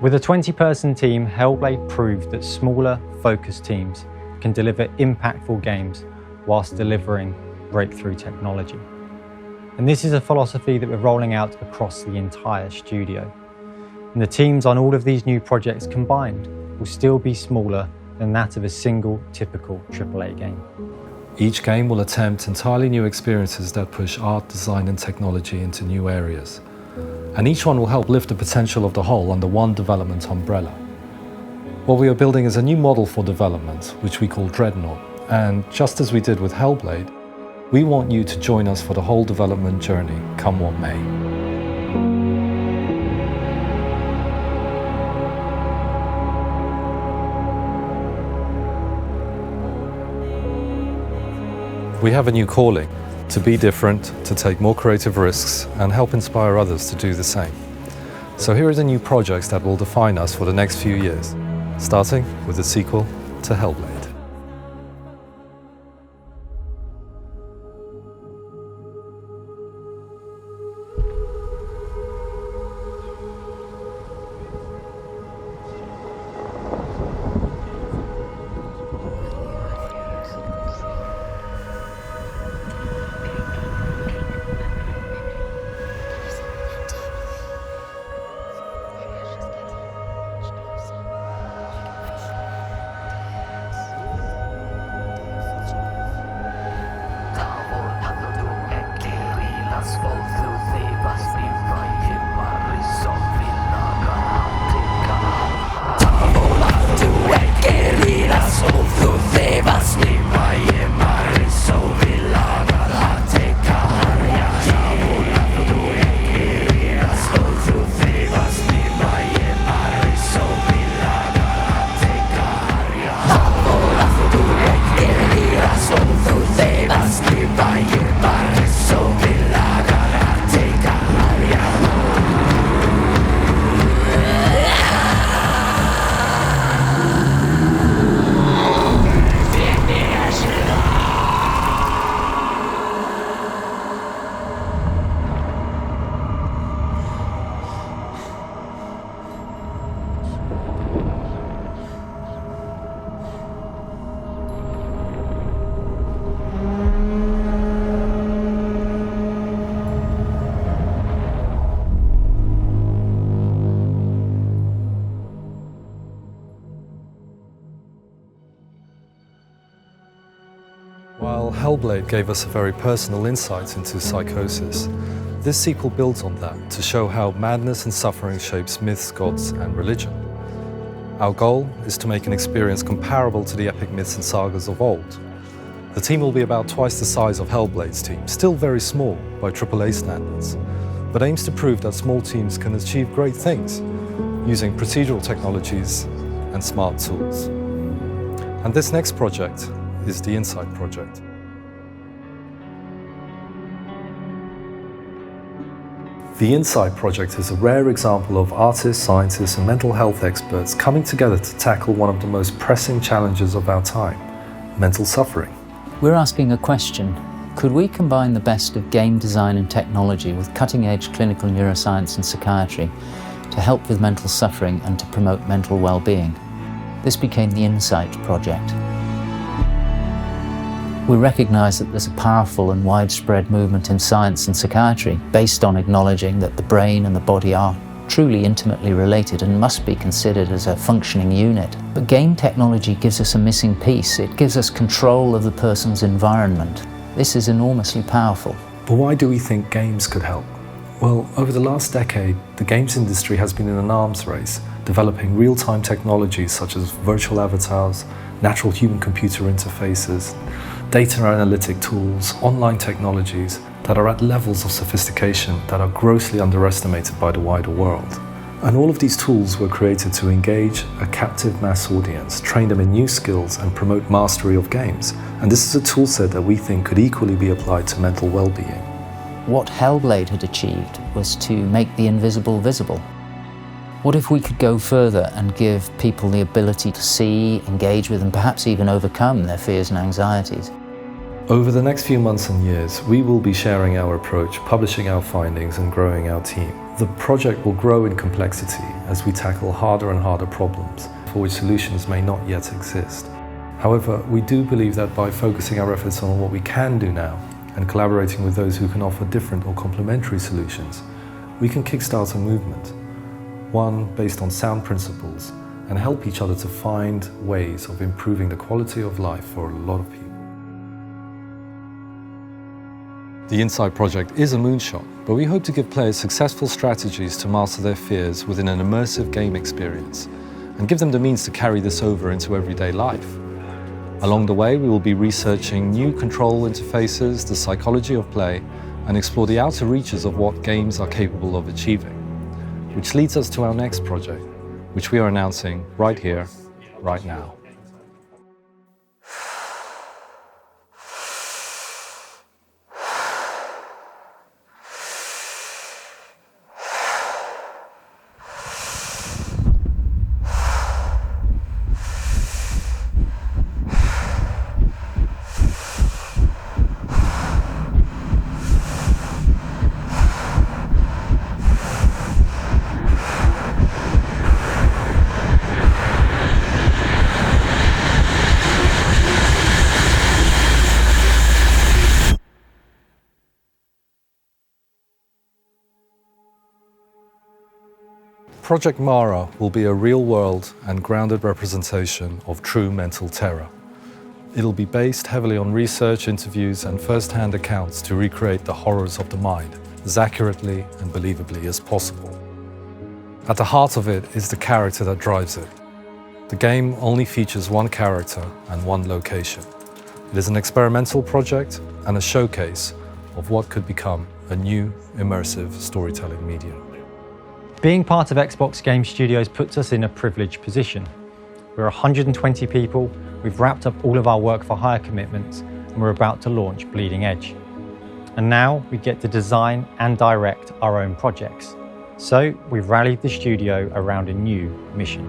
With a 20-person team, Hellblade proved that smaller, focused teams can deliver impactful games whilst delivering breakthrough technology. And this is a philosophy that we're rolling out across the entire studio. And the teams on all of these new projects combined will still be smaller than that of a single typical AAA game. Each game will attempt entirely new experiences that push art, design and technology into new areas. And each one will help lift the potential of the whole under one development umbrella. What we are building is a new model for development, which we call Dreadnought. And just as we did with Hellblade, we want you to join us for the whole development journey, come what may. We have a new calling, to be different, to take more creative risks and help inspire others to do the same. So here are the new projects that will define us for the next few years, starting with the sequel to Hellblade. While Hellblade gave us a very personal insight into psychosis, this sequel builds on that to show how madness and suffering shapes myths, gods, and religion. Our goal is to make an experience comparable to the epic myths and sagas of old. The team will be about twice the size of Hellblade's team, still very small by AAA standards, but aims to prove that small teams can achieve great things using procedural technologies and smart tools. And this next project is the Insight project. The Insight project is a rare example of artists, scientists, and mental health experts coming together to tackle one of the most pressing challenges of our time, mental suffering. We're asking a question. Could we combine the best of game design and technology with cutting-edge clinical neuroscience and psychiatry to help with mental suffering and to promote mental well-being? This became the Insight project. We recognise that there's a powerful and widespread movement in science and psychiatry based on acknowledging that the brain and the body are truly intimately related and must be considered as a functioning unit. But game technology gives us a missing piece. It gives us control of the person's environment. This is enormously powerful. But why do we think games could help? Well, over the last decade, the games industry has been in an arms race, developing real-time technologies such as virtual avatars, natural human-computer interfaces, data analytic tools, online technologies that are at levels of sophistication that are grossly underestimated by the wider world. And all of these tools were created to engage a captive mass audience, train them in new skills and promote mastery of games. And this is a toolset that we think could equally be applied to mental well-being. What Hellblade had achieved was to make the invisible visible. What if we could go further and give people the ability to see, engage with, and perhaps even overcome their fears and anxieties? Over the next few months and years, we will be sharing our approach, publishing our findings and growing our team. The project will grow in complexity as we tackle harder and harder problems for which solutions may not yet exist. However, we do believe that by focusing our efforts on what we can do now and collaborating with those who can offer different or complementary solutions, we can kickstart a movement, one based on sound principles, and help each other to find ways of improving the quality of life for a lot of people. The Insight project is a moonshot, but we hope to give players successful strategies to master their fears within an immersive game experience and give them the means to carry this over into everyday life. Along the way, we will be researching new control interfaces, the psychology of play, and explore the outer reaches of what games are capable of achieving. Which leads us to our next project, which we are announcing right here, right now. Project Mara will be a real-world and grounded representation of true mental terror. It'll be based heavily on research, interviews, and first-hand accounts to recreate the horrors of the mind as accurately and believably as possible. At the heart of it is the character that drives it. The game only features one character and one location. It is an experimental project and a showcase of what could become a new, immersive storytelling medium. Being part of Xbox Game Studios puts us in a privileged position. We're 120 people, we've wrapped up all of our work for hire commitments, and we're about to launch Bleeding Edge. And now we get to design and direct our own projects. So we've rallied the studio around a new mission.